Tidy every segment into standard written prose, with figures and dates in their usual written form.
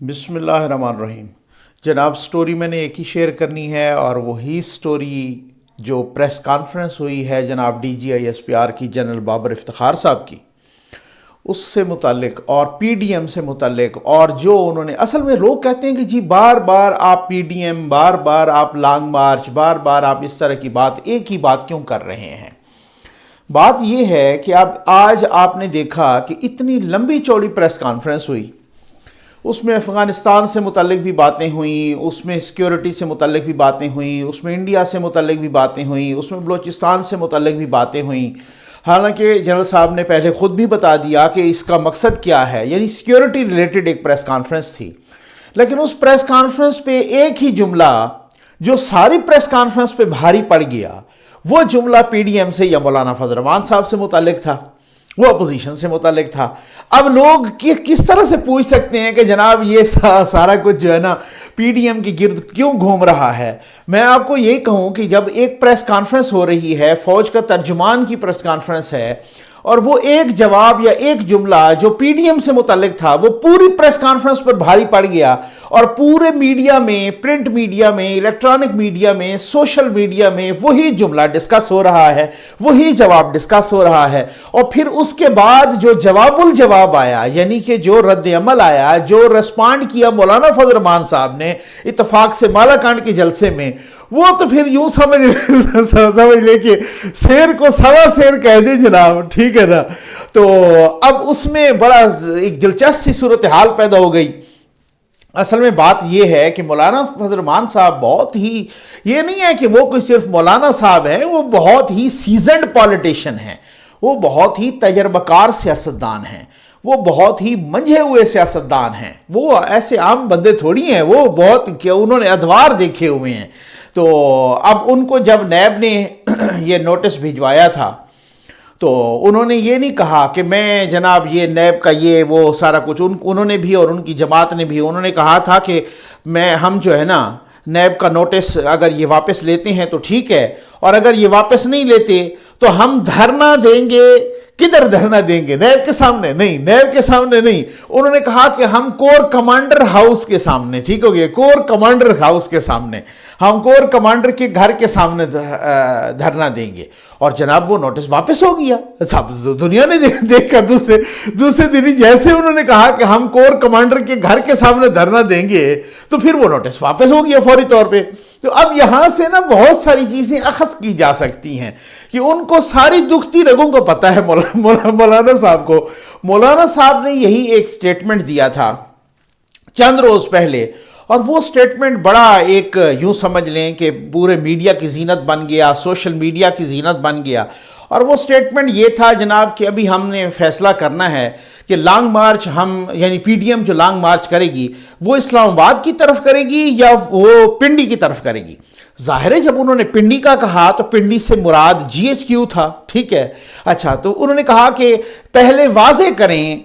بسم اللہ الرحمن الرحیم۔ جناب سٹوری میں نے ایک ہی شیئر کرنی ہے، اور وہی سٹوری جو پریس کانفرنس ہوئی ہے جناب D G I S P R کی جنرل بابر افتخار صاحب کی، اس سے متعلق اور پی ڈی ایم سے متعلق، اور جو انہوں نے اصل میں لوگ کہتے ہیں کہ جی بار بار آپ پی ڈی ایم، بار بار آپ لانگ مارچ، بار بار آپ اس طرح کی بات، ایک ہی بات کیوں کر رہے ہیں؟ بات یہ ہے کہ اب آج آپ نے دیکھا کہ اتنی لمبی چوڑی پریس کانفرنس ہوئی، اس میں افغانستان سے متعلق بھی باتیں ہوئیں، اس میں سیکیورٹی سے متعلق بھی باتیں ہوئیں، اس میں انڈیا سے متعلق بھی باتیں ہوئیں، اس میں بلوچستان سے متعلق بھی باتیں ہوئیں۔ حالانکہ جنرل صاحب نے پہلے خود بھی بتا دیا کہ اس کا مقصد کیا ہے، یعنی سیکیورٹی ریلیٹڈ ایک پریس کانفرنس تھی۔ لیکن اس پریس کانفرنس پہ ایک ہی جملہ جو ساری پریس کانفرنس پہ بھاری پڑ گیا، وہ جملہ پی ڈی ایم سے یا مولانا فضل الرحمان صاحب سے متعلق تھا، وہ اپوزیشن سے متعلق تھا۔ اب لوگ کس طرح سے پوچھ سکتے ہیں کہ جناب یہ سارا کچھ جو ہے نا پی ڈی ایم کی گرد کیوں گھوم رہا ہے؟ میں آپ کو یہی کہوں کہ جب ایک پریس کانفرنس ہو رہی ہے، فوج کا ترجمان کی پریس کانفرنس ہے، اور وہ ایک جواب یا ایک جملہ جو پی ڈی ایم سے متعلق تھا وہ پوری پریس کانفرنس پر بھاری پڑ گیا، اور پورے میڈیا میں، پرنٹ میڈیا میں، الیکٹرانک میڈیا میں، سوشل میڈیا میں وہی جملہ ڈسکس ہو رہا ہے، وہی جواب ڈسکس ہو رہا ہے، اور پھر اس کے بعد جو جواب الجواب آیا، یعنی کہ جو رد عمل آیا، جو ریسپانڈ کیا مولانا فضل الرحمان صاحب نے اتفاق سے مالا کانڈ کے جلسے میں، وہ تو پھر یوں سمجھ لے کہ شیر کو سوا شیر کہہ دیں جناب، ٹھیک ہے نا؟ تو اب اس میں بڑا ایک دلچسپ سی صورتحال پیدا ہو گئی۔ اصل میں بات یہ ہے کہ مولانا فضل الرحمان صاحب بہت ہی، یہ نہیں ہے کہ وہ کوئی صرف مولانا صاحب ہیں، وہ بہت ہی سیزنڈ پالیٹیشین ہیں، وہ بہت ہی تجربہ کار سیاستدان ہیں، وہ بہت ہی منجھے ہوئے سیاستدان ہیں، وہ ایسے عام بندے تھوڑی ہیں، وہ بہت کہ انہوں نے ادوار دیکھے ہوئے ہیں۔ تو اب ان کو جب نیب نے یہ نوٹس بھجوایا تھا تو انہوں نے یہ نہیں کہا کہ میں جناب یہ نیب کا یہ وہ سارا کچھ، انہوں نے بھی اور ان کی جماعت نے بھی، انہوں نے کہا تھا کہ ہم جو ہے نا نیب کا نوٹس اگر یہ واپس لیتے ہیں تو ٹھیک ہے، اور اگر یہ واپس نہیں لیتے تو ہم دھرنا دیں گے۔ کدھر دھرنا دیں گے؟ نیب کے سامنے نہیں، نیب کے سامنے نہیں، انہوں نے کہا کہ ہم کور کمانڈر ہاؤس کے سامنے، ٹھیک ہو گیا، کور کمانڈر ہاؤس کے سامنے، ہم کور کمانڈر کے گھر کے سامنے دھرنا دیں گے۔ اور جناب وہ نوٹس واپس ہو گیا، سب دنیا نے دیکھا، دوسرے دن ہی جیسے انہوں نے کہا کہ ہم کور کمانڈر کے گھر کے سامنے دھرنا دیں گے تو پھر وہ نوٹس واپس ہو گیا فوری طور پہ۔ تو اب یہاں سے نا بہت ساری چیزیں اخذ کی جا سکتی ہیں کہ ان کو ساری دکھتی رگوں کو پتہ ہے مولانا صاحب کو۔ مولانا صاحب نے یہی ایک سٹیٹمنٹ دیا تھا چند روز پہلے، اور وہ سٹیٹمنٹ بڑا ایک یوں سمجھ لیں کہ پورے میڈیا کی زینت بن گیا، سوشل میڈیا کی زینت بن گیا۔ اور وہ سٹیٹمنٹ یہ تھا جناب کہ ابھی ہم نے فیصلہ کرنا ہے کہ لانگ مارچ یعنی پی ڈی ایم جو لانگ مارچ کرے گی وہ اسلام آباد کی طرف کرے گی یا وہ پنڈی کی طرف کرے گی۔ ظاہر ہے جب انہوں نے پنڈی کا کہا تو پنڈی سے مراد جی ایچ کیو تھا، ٹھیک ہے۔ اچھا، تو انہوں نے کہا کہ پہلے واضح کریں،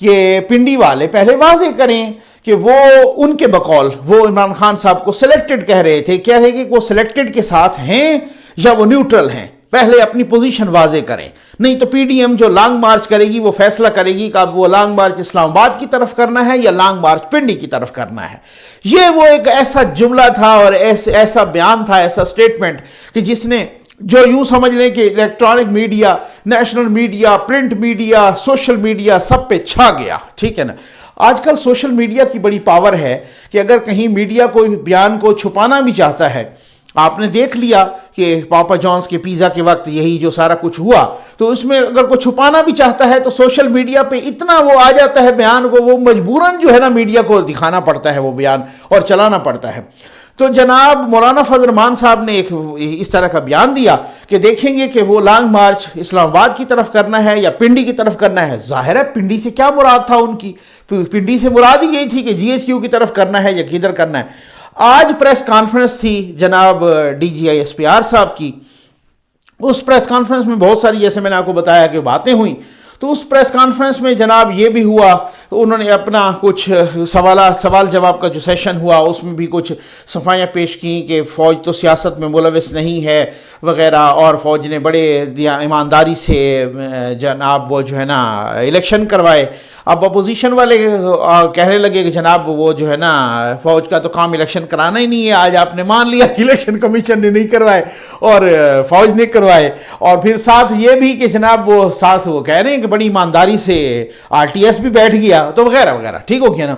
کہ پنڈی والے پہلے واضح کریں کہ وہ ان کے بقول وہ عمران خان صاحب کو سلیکٹڈ کہہ رہے تھے، کہہ رہے کہ وہ سلیکٹڈ کے ساتھ ہیں یا وہ نیوٹرل ہیں، پہلے اپنی پوزیشن واضح کریں، نہیں تو پی ڈی ایم جو لانگ مارچ کرے گی وہ فیصلہ کرے گی کہ اب وہ لانگ مارچ اسلام آباد کی طرف کرنا ہے یا لانگ مارچ پنڈی کی طرف کرنا ہے۔ یہ وہ ایک ایسا جملہ تھا اور ایسا بیان تھا، ایسا سٹیٹمنٹ کہ جس نے جو یوں سمجھ لیں کہ electronic media, national media, print media, social media سب پہ چھا گیا، ٹھیک ہے نا۔ آج کل سوشل میڈیا کی بڑی پاور ہے کہ اگر کہیں میڈیا کوئی بیان کو چھپانا بھی چاہتا ہے، آپ نے دیکھ لیا کہ پاپا جانس کے پیزا کے وقت یہی جو سارا کچھ ہوا، تو اس میں اگر کوئی چھپانا بھی چاہتا ہے تو سوشل میڈیا پہ اتنا وہ آ جاتا ہے بیان کو، وہ مجبوراً جو ہے نا میڈیا کو دکھانا پڑتا ہے وہ بیان اور چلانا پڑتا ہے۔ تو جناب مولانا فضل الرحمان صاحب نے ایک اس طرح کا بیان دیا کہ دیکھیں گے کہ وہ لانگ مارچ اسلام آباد کی طرف کرنا ہے یا پنڈی کی طرف کرنا ہے۔ ظاہر ہے پنڈی سے کیا مراد تھا ان کی؟ پنڈی سے مراد ہی یہی تھی کہ جی ایچ کیو کی طرف کرنا ہے یا کدھر کرنا ہے۔ آج پریس کانفرنس تھی جناب D G I S P R صاحب کی، اس پریس کانفرنس میں بہت ساری، جیسے میں نے آپ کو بتایا کہ باتیں ہوئیں، تو اس پریس کانفرنس میں جناب یہ بھی ہوا، انہوں نے اپنا کچھ سوال جواب کا جو سیشن ہوا اس میں بھی کچھ صفائیاں پیش کیں کہ فوج تو سیاست میں ملوث نہیں ہے وغیرہ، اور فوج نے بڑے ایمانداری سے جناب وہ جو ہے نا الیکشن کروائے۔ اب اپوزیشن والے کہنے لگے کہ جناب وہ جو ہے نا فوج کا تو کام الیکشن کرانا ہی نہیں ہے، آج آپ نے مان لیا کہ الیکشن کمیشن نے نہیں کروائے اور فوج نے کروائے، اور پھر ساتھ یہ بھی کہ جناب وہ ساتھ وہ کہہ رہے ہیں کہ بڑی ایمانداری سے RTS بھی بیٹھ گیا، تو وغیرہ وغیرہ، ٹھیک ہو گیا نا۔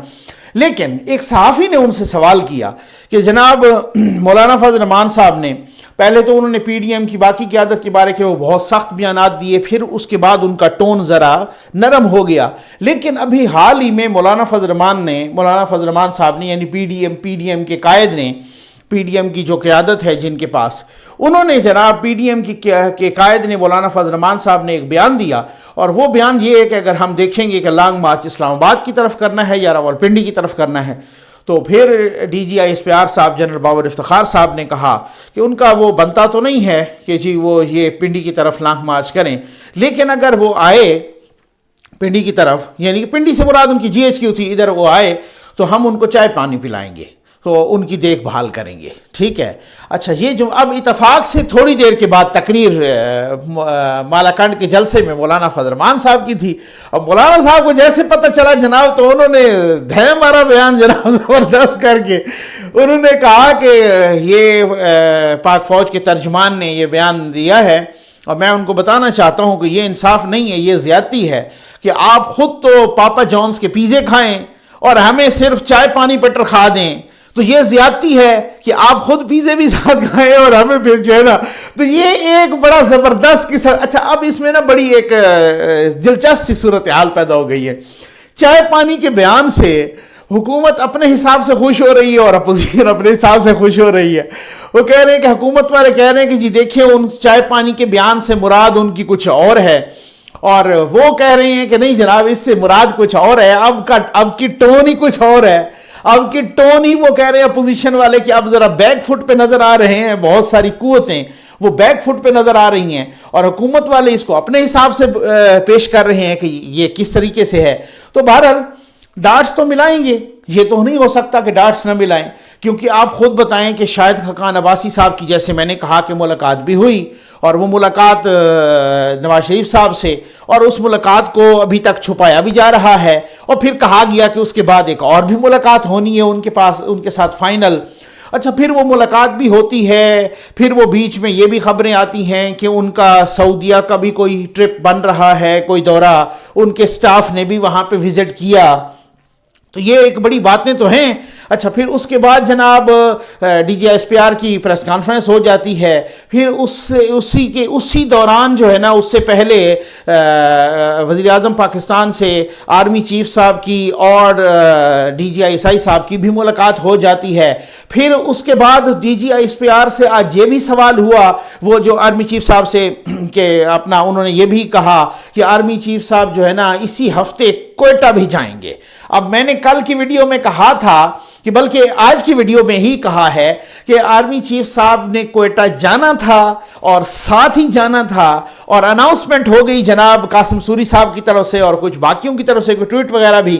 لیکن ایک صحافی نے ان سے سوال کیا کہ جناب مولانا فضل الرحمان صاحب نے پہلے تو انہوں نے PDM کی باقی قیادت کے بارے کے وہ بہت سخت بیانات دیے، پھر اس کے بعد ان کا ٹون ذرا نرم ہو گیا، لیکن ابھی حال ہی میں مولانا فضل الرحمان صاحب نے یعنی PDM کے قائد نے، PDM کی جو قیادت ہے جن کے پاس، انہوں نے جناب PDM کے قائد نے مولانا فضل الرحمان صاحب نے ایک بیان دیا، اور وہ بیان یہ ہے کہ اگر ہم دیکھیں گے کہ لانگ مارچ اسلام آباد کی طرف کرنا ہے یا راولپنڈی کی طرف کرنا ہے، تو پھر DGI صاحب جنرل بابر افتخار صاحب نے کہا کہ ان کا وہ بنتا تو نہیں ہے کہ جی وہ یہ پنڈی کی طرف لانگ مارچ کریں، لیکن اگر وہ آئے پنڈی کی طرف، یعنی کہ پنڈی سے مراد ان کی GHQ تھی، ادھر وہ آئے تو ہم ان کو چائے پانی پلائیں گے، تو ان کی دیکھ بھال کریں گے، ٹھیک ہے۔ اچھا، یہ جو اب اتفاق سے تھوڑی دیر کے بعد تقریر مالاکنڈ کے جلسے میں مولانا فضل الرحمان صاحب کی تھی، اب مولانا صاحب کو جیسے پتہ چلا جناب تو انہوں نے دھے مارا بیان جناب زبردست کر کے، انہوں نے کہا کہ یہ پاک فوج کے ترجمان نے یہ بیان دیا ہے، اور میں ان کو بتانا چاہتا ہوں کہ یہ انصاف نہیں ہے، یہ زیادتی ہے کہ آپ خود تو پاپا جونز کے پیزے کھائیں اور ہمیں صرف چائے پانی پٹر کھا دیں، تو یہ زیادتی ہے کہ آپ خود پیزے بھی ساتھ کھائیں اور ہمیں پھر جو ہے نا، تو یہ ایک بڑا زبردست قصہ۔ اچھا، اب اس میں نا بڑی ایک دلچسپ سی صورتحال پیدا ہو گئی ہے۔ چائے پانی کے بیان سے حکومت اپنے حساب سے خوش ہو رہی ہے اور اپوزیشن اپنے حساب سے خوش ہو رہی ہے۔ وہ کہہ رہے ہیں کہ حکومت والے کہہ رہے ہیں کہ جی دیکھیں ان چائے پانی کے بیان سے مراد ان کی کچھ اور ہے، اور وہ کہہ رہے ہیں کہ نہیں جناب اس سے مراد کچھ اور ہے، اب کی ٹون ہی کچھ اور ہے، اب کی ٹون ہی وہ کہہ رہے ہیں اپوزیشن والے کہ اب ذرا بیک فٹ پہ نظر آ رہے ہیں، بہت ساری قوتیں وہ بیک فٹ پہ نظر آ رہی ہیں، اور حکومت والے اس کو اپنے حساب سے پیش کر رہے ہیں کہ یہ کس طریقے سے ہے۔ تو بہرحال ڈاٹس تو ملائیں گے، یہ تو نہیں ہو سکتا کہ ڈاٹس نہ ملائیں، کیونکہ آپ خود بتائیں کہ شاہد خاقان عباسی صاحب کی جیسے میں نے کہا کہ ملاقات بھی ہوئی، اور وہ ملاقات نواز شریف صاحب سے، اور اس ملاقات کو ابھی تک چھپایا بھی جا رہا ہے، اور پھر کہا گیا کہ اس کے بعد ایک اور بھی ملاقات ہونی ہے ان کے ساتھ فائنل۔ اچھا، پھر وہ ملاقات بھی ہوتی ہے، پھر وہ بیچ میں یہ بھی خبریں آتی ہیں کہ ان کا سعودیہ کا بھی کوئی ٹرپ بن رہا ہے، کوئی دورہ، ان کے سٹاف نے بھی وہاں پہ وزٹ کیا، تو یہ ایک بڑی باتیں تو ہیں۔ اچھا، پھر اس کے بعد جناب DGI کی پریس کانفرنس ہو جاتی ہے، پھر اسی دوران جو ہے نا، اس سے پہلے وزیر اعظم پاکستان سے آرمی چیف صاحب کی اور DGI صاحب کی بھی ملاقات ہو جاتی ہے۔ پھر اس کے بعد DGI سے آج یہ بھی سوال ہوا، وہ جو آرمی چیف صاحب سے کہ انہوں نے یہ بھی کہا کہ آرمی چیف صاحب جو ہے نا اسی ہفتے کوئٹہ بھی جائیں گے۔ اب میں نے کل کی ویڈیو میں کہا تھا کہ بلکہ آج کی ویڈیو میں ہی کہا ہے کہ آرمی چیف صاحب نے کوئٹہ جانا تھا اور ساتھ ہی جانا تھا، اور اناؤنسمنٹ ہو گئی جناب قاسم سوری صاحب کی طرف سے اور کچھ باقیوں کی طرف سے کوئی ٹویٹ وغیرہ بھی،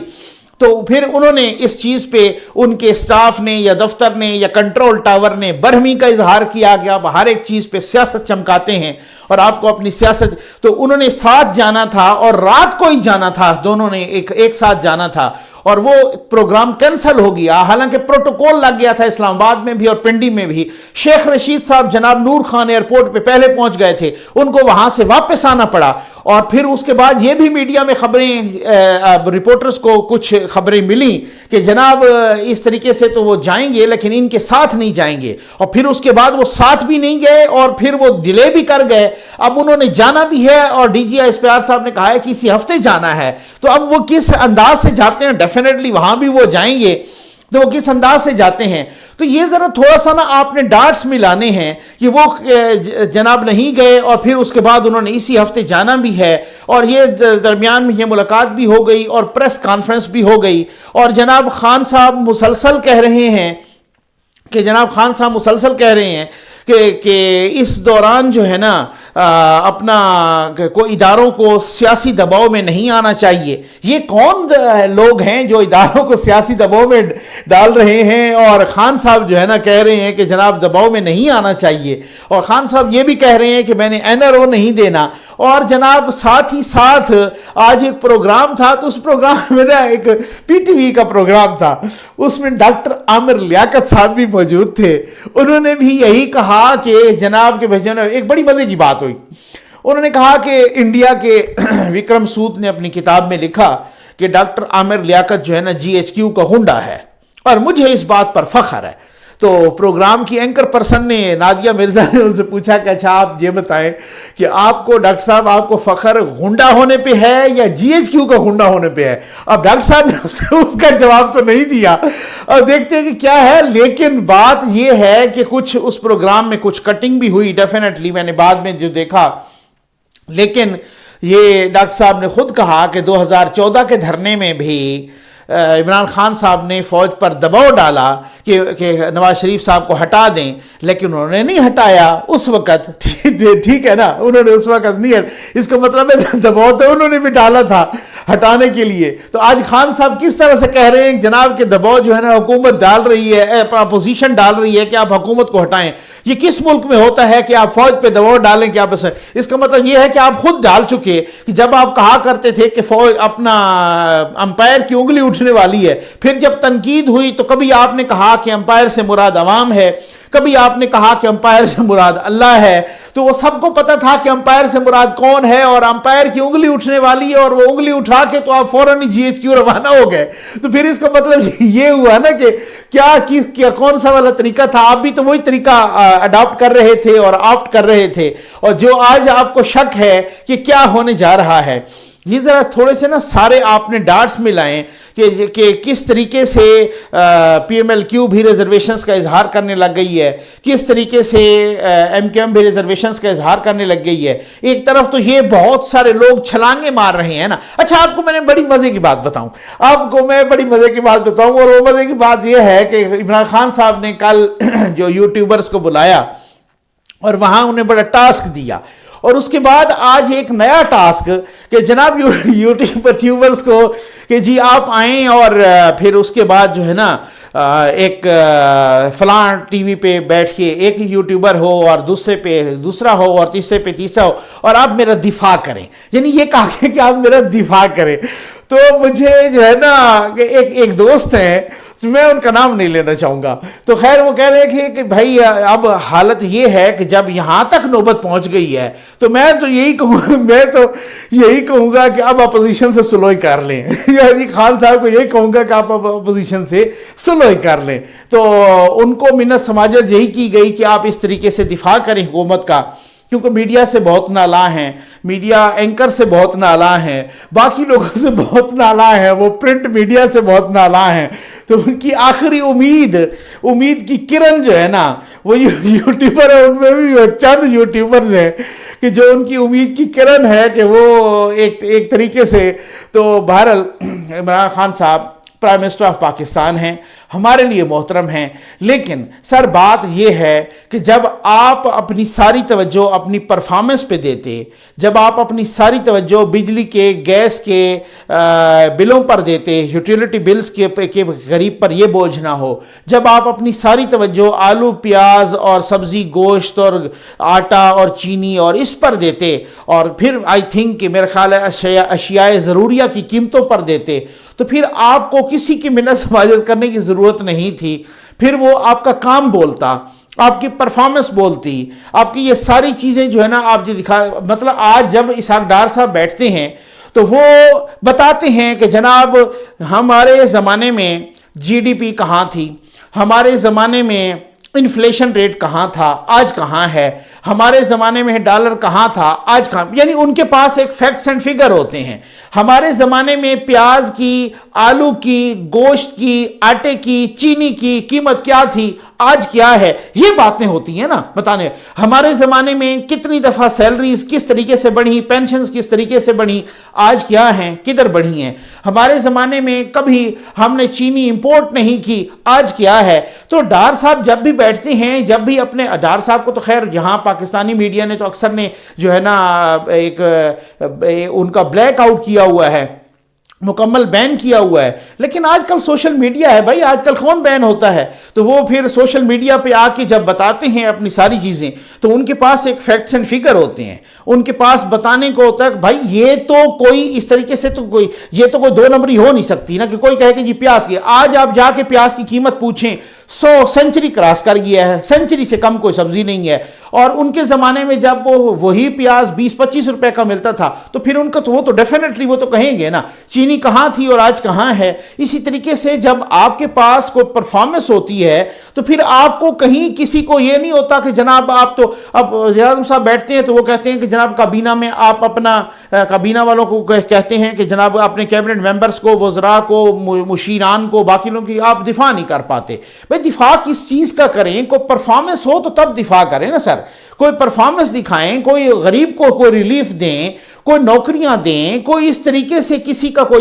تو پھر انہوں نے اس چیز پہ ان کے سٹاف نے یا دفتر نے یا کنٹرول ٹاور نے برہمی کا اظہار کیا کہ آپ ہر ایک چیز پہ سیاست چمکاتے ہیں اور آپ کو اپنی سیاست، تو انہوں نے ساتھ جانا تھا اور رات کو ہی جانا تھا، دونوں نے ایک ساتھ جانا تھا، اور وہ پروگرام کینسل ہو گیا، حالانکہ پروٹوکول لگ گیا تھا اسلام آباد میں بھی اور پنڈی میں بھی۔ شیخ رشید صاحب جناب نور خان ایئرپورٹ پہ پہلے پہنچ گئے تھے، ان کو وہاں سے واپس آنا پڑا، اور پھر اس کے بعد یہ بھی میڈیا میں خبریں، رپورٹرز کو کچھ خبریں ملی کہ جناب اس طریقے سے تو وہ جائیں گے لیکن ان کے ساتھ نہیں جائیں گے، اور پھر اس کے بعد وہ ساتھ بھی نہیں گئے اور پھر وہ ڈیلے بھی کر گئے۔ اب انہوں نے جانا بھی ہے اور DGI صاحب نے کہا ہے کہ اسی ہفتے جانا ہے، تو اب وہ کس انداز سے جاتے ہیں، ڈیفینیٹلی وہاں بھی وہ جائیں گے، تو وہ کس انداز سے جاتے ہیں، تو یہ ذرا تھوڑا سا نا آپ نے ڈاٹس ملانے ہیں کہ وہ جناب نہیں گئے اور پھر اس کے بعد انہوں نے اسی ہفتے جانا بھی ہے، اور یہ درمیان میں یہ ملاقات بھی ہو گئی اور پریس کانفرنس بھی ہو گئی، اور جناب خان صاحب مسلسل کہہ رہے ہیں کہ اس دوران جو ہے نا اپنا کوئی اداروں کو سیاسی دباؤ میں نہیں آنا چاہیے. یہ کون لوگ ہیں جو اداروں کو سیاسی دباؤ میں ڈال رہے ہیں؟ اور خان صاحب جو ہے نا کہہ رہے ہیں کہ جناب دباؤ میں نہیں آنا چاہیے. اور خان صاحب یہ بھی کہہ رہے ہیں کہ میں نے NRO نہیں دینا. اور جناب ساتھ ہی ساتھ آج ایک پروگرام تھا، تو اس پروگرام میں نا ایک PTV کا پروگرام تھا، اس میں ڈاکٹر عامر لیاقت صاحب بھی موجود تھے. انہوں نے بھی یہی کہا کہ جناب کے بھیجن ایک بڑی مزے کی بات ہوئی. انہوں نے کہا کہ انڈیا کے وکرم سود نے اپنی کتاب میں لکھا کہ ڈاکٹر عامر لیاقت جو ہے نا GHQ کا غنڈہ ہے، اور مجھے اس بات پر فخر ہے. تو پروگرام کی اینکر پرسن نے نادیہ مرزا نے ان سے پوچھا کہ اچھا آپ یہ بتائیں کہ آپ کو ڈاکٹر صاحب آپ کو فخر غنڈہ ہونے پہ ہے یا GHQ کا غنڈہ ہونے پہ ہے؟ اب ڈاکٹر صاحب نے اس کا جواب تو نہیں دیا، اور دیکھتے ہیں کہ کیا ہے. لیکن بات یہ ہے کہ کچھ اس پروگرام میں کچھ کٹنگ بھی ہوئی ڈیفینیٹلی، میں نے بعد میں جو دیکھا. لیکن یہ ڈاکٹر صاحب نے خود کہا کہ 2014 کے دھرنے میں بھی عمران خان صاحب نے فوج پر دباؤ ڈالا کہ نواز شریف صاحب کو ہٹا دیں، لیکن انہوں نے نہیں ہٹایا اس وقت. ٹھیک ہے نا، انہوں نے اس وقت نہیں. اس کا مطلب ہے دباؤ تو انہوں نے بھی ڈالا تھا ہٹانے کے لیے. تو آج خان صاحب کس طرح سے کہہ رہے ہیں جناب کہ دباؤ جو ہے نا حکومت ڈال رہی ہے، اپوزیشن ڈال رہی ہے کہ آپ حکومت کو ہٹائیں. یہ کس ملک میں ہوتا ہے کہ آپ فوج پہ دباؤ ڈالیں کہ آپ اس کا مطلب یہ ہے کہ آپ خود ڈال چکے. کہ جب آپ کہا کرتے تھے کہ فوج اپنا امپائر کی انگلی اٹھنے والی ہے، پھر جب تنقید ہوئی تو کبھی آپ نے کہا کہ امپائر سے مراد عوام ہے، کبھی آپ نے کہا کہ امپائر سے مراد اللہ ہے. تو وہ سب کو پتا تھا کہ امپائر سے مراد کون ہے، اور امپائر کی انگلی اٹھنے والی ہے، اور وہ انگلی اٹھا کے تو آپ فوراً GHQ روانہ ہو گئے. تو پھر اس کا مطلب یہ ہوا نا کہ کیا کون سا والا طریقہ تھا؟ آپ بھی تو وہی طریقہ اڈاپٹ کر رہے تھے اور آپٹ کر رہے تھے. اور جو آج آپ کو شک ہے کہ کیا ہونے جا رہا ہے، یہ ذرا تھوڑے سے نا سارے آپ نے ڈاٹس ملائیں کہ کس طریقے سے PMLQ بھی ریزرویشنز کا اظہار کرنے لگ گئی ہے، کس طریقے سے MKM بھی ریزرویشنز کا اظہار کرنے لگ گئی ہے. ایک طرف تو یہ بہت سارے لوگ چھلانگیں مار رہے ہیں نا. اچھا آپ کو میں نے بڑی مزے کی بات بتاؤں، اور وہ مزے کی بات یہ ہے کہ عمران خان صاحب نے کل جو یوٹیوبرز کو بلایا اور وہاں انہیں بڑا ٹاسک دیا، اور اس کے بعد آج ایک نیا ٹاسک کہ جناب یوٹیوبرز کو کہ جی آپ آئیں، اور پھر اس کے بعد جو ہے نا ایک فلاں TV پہ بیٹھ کے ایک یوٹیوبر ہو، اور دوسرے پہ دوسرا ہو، اور تیسرے پہ تیسرا ہو، اور آپ میرا دفاع کریں. یعنی یہ کہا کہ آپ میرا دفاع کریں. تو مجھے جو ہے نا کہ ایک دوست ہیں، میں ان کا نام نہیں لینا چاہوں گا، تو خیر وہ کہہ رہے ہیں کہ بھائی اب حالت یہ ہے کہ جب یہاں تک نوبت پہنچ گئی ہے تو میں تو یہی کہوں گا کہ اب اپوزیشن سے سلوئی کر لیں. یعنی خان صاحب کو یہی کہوں گا کہ آپ اپوزیشن سے سلوئی کر لیں. تو ان کو منت سماجت یہی کی گئی کہ آپ اس طریقے سے دفاع کریں حکومت کا، کیونکہ میڈیا سے بہت نالاں ہیں، میڈیا اینکر سے بہت نالاں ہیں، باقی لوگوں سے بہت نالاں ہیں، وہ پرنٹ میڈیا سے بہت نالاں ہیں. تو ان کی آخری امید کی کرن جو ہے نا وہ یوٹیوبر ہے. ان میں بھی چند یوٹیوبرز ہیں کہ جو ان کی امید کی کرن ہے کہ وہ ایک طریقے سے. تو بہرحال عمران خان صاحب پرائم منسٹر آف پاکستان ہیں، ہمارے لیے محترم ہیں. لیکن سر بات یہ ہے کہ جب آپ اپنی ساری توجہ اپنی پرفارمنس پہ دیتے، جب آپ اپنی ساری توجہ بجلی کے، گیس کے بلوں پر دیتے، یوٹیلیٹی بلز کے غریب پر یہ بوجھ نہ ہو، جب آپ اپنی ساری توجہ آلو، پیاز اور سبزی، گوشت اور آٹا اور چینی اور اس پر دیتے، اور پھر آئی تھنک کہ میرا خیال ہے اشیاء ضروریہ کی قیمتوں پر دیتے، تو پھر آپ کو کسی کی منت سماجت کرنے کی ضرورت نہیں تھی. پھر وہ آپ کا کام بولتا، آپ کی پرفارمنس بولتی، آپ کی یہ ساری چیزیں جو ہے نا آپ جو مطلب آج جب اسحاق ڈار صاحب بیٹھتے ہیں تو وہ بتاتے ہیں کہ جناب ہمارے زمانے میں GDP کہاں تھی، ہمارے زمانے میں انفلیشن ریٹ کہاں تھا، آج کہاں ہے، ہمارے زمانے میں ڈالر کہاں تھا، آج کہاں. یعنی ان کے پاس ایک فیکٹس اینڈ فگر ہوتے ہیں. ہمارے زمانے میں پیاز کی، آلو کی، گوشت کی، آٹے کی، چینی کی قیمت کیا تھی، آج کیا ہے، یہ باتیں ہوتی ہیں نا بتانے۔ ہمارے زمانے میں کتنی دفعہ سیلریز کس طریقے سے بڑھی، پینشنز کس طریقے سے بڑھی، آج کیا ہیں، کدھر بڑھی ہیں۔ ہمارے زمانے میں کبھی ہم نے چینی امپورٹ نہیں کی، آج کیا ہے۔ تو ڈار صاحب جب بھی بیٹھتے ہیں، جب بھی اپنے ڈار صاحب کو تو خیر یہاں پاکستانی میڈیا نے تو اکثر نے جو ہے نا ایک ان کا بلیک آؤٹ کیا ہوا ہے، مکمل بین کیا ہوا ہے، لیکن آج کل سوشل میڈیا ہے بھائی، آج کل کون بین ہوتا ہے؟ تو وہ پھر سوشل میڈیا پہ آ کے جب بتاتے ہیں اپنی ساری چیزیں، تو ان کے پاس ایک فیکٹس اینڈ فگر ہوتے ہیں، ان کے پاس بتانے کو ہوتا ہے بھائی یہ تو کوئی اس طریقے سے تو کوئی یہ تو کوئی دو نمبری ہو نہیں سکتی نا، کہ کوئی کہے کہ جی پیاز کی، آج آپ جا کے پیاز کی قیمت پوچھیں 100 سینچری کراس کر گیا ہے، سینچری سے کم کوئی سبزی نہیں ہے۔ اور ان کے زمانے میں جب وہی پیاز 20-25 روپے کا ملتا تھا تو پھر ان کا تو وہ تو ڈیفینیٹلی وہ تو کہیں گے نا چینی کہاں تھی اور آج کہاں ہے۔ اسی طریقے سے جب آپ کے پاس کوئی پرفارمنس ہوتی ہے تو پھر آپ کو کہیں کسی کو یہ نہیں ہوتا کہ جناب آپ تو اب زیادہ صاحب بیٹھتے ہیں تو وہ کہتے ہیں کہ جناب کابینہ میں آپ اپنا کابینہ والوں کو کہتے ہیں کہ جناب اپنے کیبنٹ ممبرز کو، وزراء کو، مشیران کو، باقی لوگوں کی آپ دفاع نہیں کر پاتے۔ بھائی دفاع کس چیز کا کریں؟ کوئی پرفارمنس ہو تو تب دفاع کریں نا سر، کوئی پرفارمنس دکھائیں، کوئی غریب کو کوئی ریلیف دیں، کوئی نوکریاں دیں، کوئی اس طریقے سے کسی کا کوئی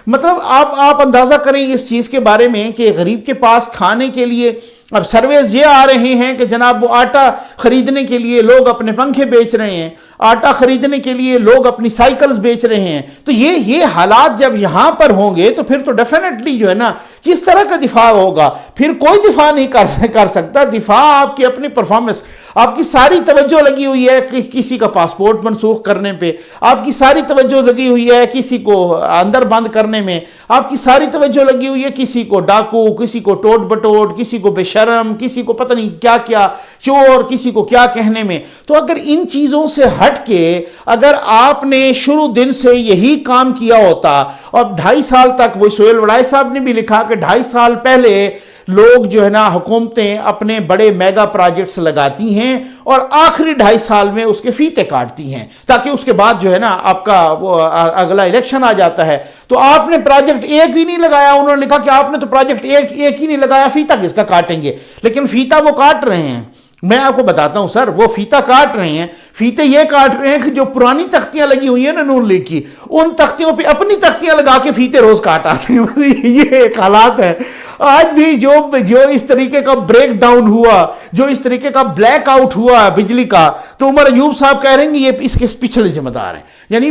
مطلب آپ اندازہ کریں اس چیز کے بارے میں کہ غریب کے پاس کھانے کے لیے اب سرویز یہ آ رہے ہیں کہ جناب وہ آٹا خریدنے کے لیے لوگ اپنے پنکھے بیچ رہے ہیں، آٹا خریدنے کے لیے لوگ اپنی سائیکلز بیچ رہے ہیں۔ تو یہ حالات جب یہاں پر ہوں گے تو پھر تو ڈیفینیٹلی جو ہے نا کس طرح کا دفاع ہوگا؟ پھر کوئی دفاع نہیں کر سکتا۔ دفاع آپ کی اپنی پرفارمنس، آپ کی ساری توجہ لگی ہوئی ہے کہ کسی کا پاسپورٹ منسوخ کرنے پہ، آپ کی ساری توجہ لگی ہوئی ہے کسی کو اندر بند کرنے میں، آپ کی ساری توجہ لگی ہوئی ہے کسی کو ڈاکو، کسی کو ٹوٹ بٹوٹ، کسی کو بے شرم، کسی کو پتہ نہیں کیا کیا چور، کسی کو کیا کہنے میں۔ تو اگر ان چیزوں سے ہٹ کے اگر آپ نے شروع دن سے یہی کام کیا ہوتا، اور 2.5 سال تک، وہ سہیل وڑائے صاحب نے بھی لکھا کہ 2.5 سال پہلے لوگ جو ہے نا حکومتیں اپنے بڑے میگا پروجیکٹس لگاتی ہیں اور آخری 2.5 سال میں اس کے فیتے کاٹتی ہیں تاکہ اس کے بعد جو ہے نا آپ کا وہ اگلا الیکشن آ جاتا ہے۔ تو آپ نے پروجیکٹ ایک بھی نہیں لگایا، انہوں نے لکھا کہ آپ نے تو پروجیکٹ ایک ہی نہیں لگایا، فیتا کس کا کاٹیں گے؟ لیکن فیتا وہ کاٹ رہے ہیں، میں آپ کو بتاتا ہوں سر، وہ فیتا کاٹ رہے ہیں، فیتے یہ کاٹ رہے ہیں کہ جو پرانی تختیاں لگی ہوئی ہیں نا نون لیگ کی، ان تختیوں پہ اپنی تختیاں لگا کے فیتے روز کاٹ آتے ہیں۔ یہ ایک حالات ہے۔ آج بھی جو اس طریقے کا بریک ڈاؤن ہوا، جو اس طریقے کا بلیک آؤٹ ہوا بجلی کا، تو عمر ایوب صاحب کہہ رہے ہیں کہ یہ اس کے پچھلے ذمہ دار ہیں۔ یعنی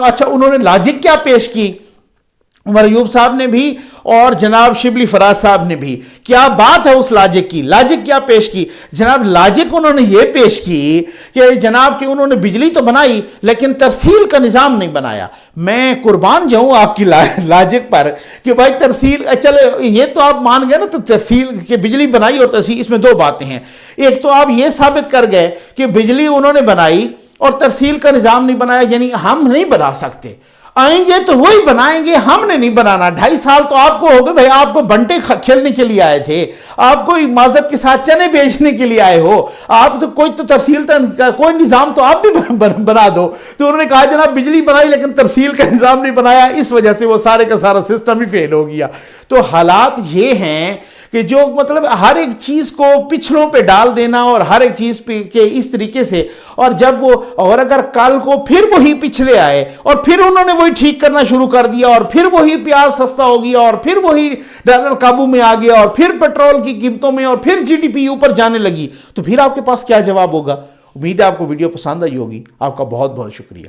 اچھا انہوں نے لاجک کیا پیش کی؟ عمر ایوب صاحب نے بھی اور جناب شبلی فراز صاحب نے بھی، کیا بات ہے اس لاجک کی؟ لاجک کیا پیش کی جناب؟ لاجک انہوں نے یہ پیش کی کہ جناب کہ انہوں نے بجلی تو بنائی لیکن ترسیل کا نظام نہیں بنایا۔ میں قربان جاؤں آپ کی لاجک پر کہ بھائی ترسیل، چلے یہ تو آپ مان گئے نا، تو ترسیل کے بجلی بنائی اور ترسیل، اس میں دو باتیں ہیں۔ ایک تو آپ یہ ثابت کر گئے کہ بجلی انہوں نے بنائی اور ترسیل کا نظام نہیں بنایا، یعنی ہم نہیں بنا سکتے، آئیں گے تو وہی بنائیں گے، ہم نے نہیں بنانا۔ 2.5 سال تو آپ کو ہو گئے بھائی، آپ کو بنٹے کھیلنے کے لیے آئے تھے، آپ کو معذرت کے ساتھ چنے بیچنے کے لیے آئے ہو، آپ تو کوئی تو ترسیل کوئی نظام تو آپ بھی بنا دو۔ تو انہوں نے کہا جناب بجلی بنائی لیکن ترسیل کا نظام نہیں بنایا، اس وجہ سے وہ سارے کا سارا سسٹم ہی فیل ہو گیا۔ تو حالات یہ ہیں کہ جو مطلب ہر ایک چیز کو پچھلوں پہ ڈال دینا اور ہر ایک چیز پہ کہ اس طریقے سے، اور جب وہ اور اگر کل کو پھر وہی پچھلے آئے اور پھر انہوں نے وہی ٹھیک کرنا شروع کر دیا اور پھر وہی پیاز سستا ہو گیا اور پھر وہی ڈالر قابو میں آ گیا اور پھر پیٹرول کی قیمتوں میں اور پھر جی ڈی پی اوپر جانے لگی، تو پھر آپ کے پاس کیا جواب ہوگا؟ امید ہے آپ کو ویڈیو پسند آئی ہوگی۔ آپ کا بہت بہت شکریہ۔